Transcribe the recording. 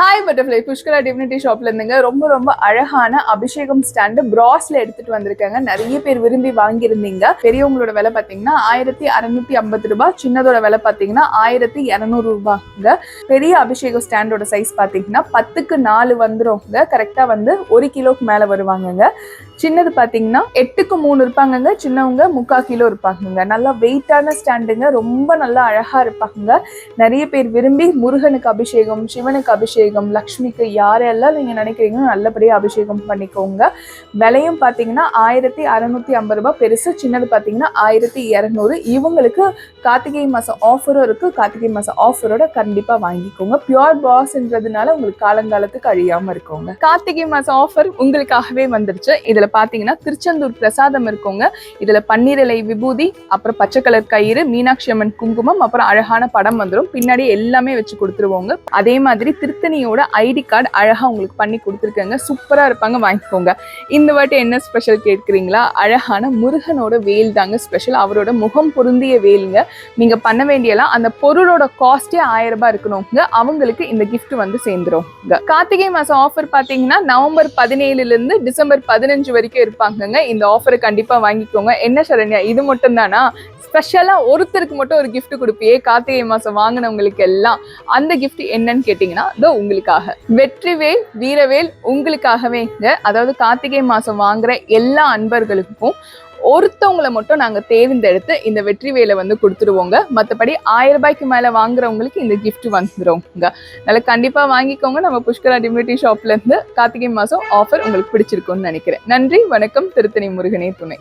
Hi butterfly Pushkara divinity ஷாப்ல இருந்துங்க ரொம்ப அழகான அபிஷேகம் ஸ்டாண்டு பிராஸ்ல எடுத்துட்டு வந்திருக்காங்க. நிறைய பேர் விரும்பி வாங்கியிருந்தீங்க. பெரியவங்களோட விலை பாத்தீங்கன்னா 1650 ரூபாய், சின்னதோட விலை பாத்தீங்கன்னா 1200 ரூபாய்ங்க. பெரிய அபிஷேகம் ஸ்டாண்டோட சைஸ் பாத்தீங்கன்னா 10க்கு 4 வந்துருங்க. கரெக்டா வந்து 1 கிலோக்கு மேல வருவாங்கங்க. சின்னது பாத்தீங்கன்னா 8க்கு 3 இருப்பாங்கங்க. சின்னவங்க 3/4 கிலோ இருப்பாங்க. நல்லா வெயிட்டான ஸ்டாண்டுங்க, ரொம்ப நல்லா அழகா இருப்பாங்க. நிறைய பேர் விரும்பி முருகனுக்கு அபிஷேகம், சிவனுக்கு அபிஷேகம், லக்ஷ்மிக்கு யாரெல்லாம் நீங்க நினைக்கிறீங்களோ நல்லபடியா அபிஷேகம் பண்ணிக்கோங்க. விலையும் பாத்தீங்கன்னா 1650 ரூபாய் பெருசு, சின்னது பாத்தீங்கன்னா 1200. இவங்களுக்கு கார்த்திகை மாசம் ஆஃபரும் இருக்கு. கார்த்திகை மாசம் ஆஃபரோட கண்டிப்பா வாங்கிக்கோங்க. பியூர் பாஸ்ன்றதுனால உங்களுக்கு காலங்காலத்துக்கு அழியாம இருக்குங்க. கார்த்திகை மாசம் ஆஃபர் உங்களுக்காகவே வந்துருச்சு. இதுல பாத்தீங்கன்னா திருச்செந்தூர் பிரசாதம் இருக்குங்க. இதுல பன்னீர் இலை விபூதி, அப்புறம் பச்சை கலர் கயிறு, மீனாட்சி அம்மன் குங்குமம், அப்புறம் அழகான படம் வந்துடும். பின்னாடி எல்லாமே வச்சு கொடுத்துருவோங்க. அதே மாதிரி திருத்தணியோட ஐடி கார்டு அழகா உங்களுக்கு பண்ணி கொடுத்துருக்காங்க. சூப்பரா இருப்பாங்க, வாங்கிக்கோங்க. இந்த வாட்டி என்ன ஸ்பெஷல் கேட்குறீங்களா? அழகான முருகனோட வேல் தாங்க ஸ்பெஷல். அவரோட முகம் பொருந்திய வேலுங்க. நீங்க பண்ண வேண்டியலாம் அந்த பொருளோட காஸ்டே 1000 ரூபாய் இருக்கணுங்க. அவங்களுக்கு இந்த கிஃப்ட் வந்து சேர்ந்துரும். கார்த்திகை மாசம் ஆஃபர் பாத்தீங்கன்னா நவம்பர் 17 இருந்து டிசம்பர் 15 வரைக்கும் இருப்பாங்கங்க. இந்த ஆஃபரை கண்டிப்பா வாங்கிக்கோங்க. என்ன சரண்யா, இது மட்டும் தானா? ஸ்பெஷலா ஒருத்தருக்கு மட்டும் ஒரு கிஃப்ட் கொடுப்பியே கார்த்திகை மாசம் வாங்கினவங்களுக்கு எல்லாம், அந்த கிஃப்ட் என்னன்னு கேட்டீங்கன்னா இதோ உங்களுக்காக. வெற்றிவேல் வீரவேல் உங்களுக்காகவேங்க. அதாவது கார்த்திகை மாசம் வாங்குற எல்லா அன்பர்களுக்கும் ஒருத்தவங்களை மட்டும் நாங்க தேர்ந்தெடுத்து இந்த வெற்றி வேலை வந்து கொடுத்துருவோங்க. மற்றபடி 1000 ரூபாய்க்கு மேல வாங்குறவங்களுக்கு இந்த கிஃப்ட் வந்துருவோங்க. அதனால கண்டிப்பா வாங்கிக்கோங்க. நம்ம புஷ்கரா டிவினிட்டி ஷாப்ல இருந்து கார்த்திகை மாசம் ஆஃபர் உங்களுக்கு பிடிச்சிருக்கும்னு நினைக்கிறேன். நன்றி, வணக்கம். திருத்தணி முருகனே துணை.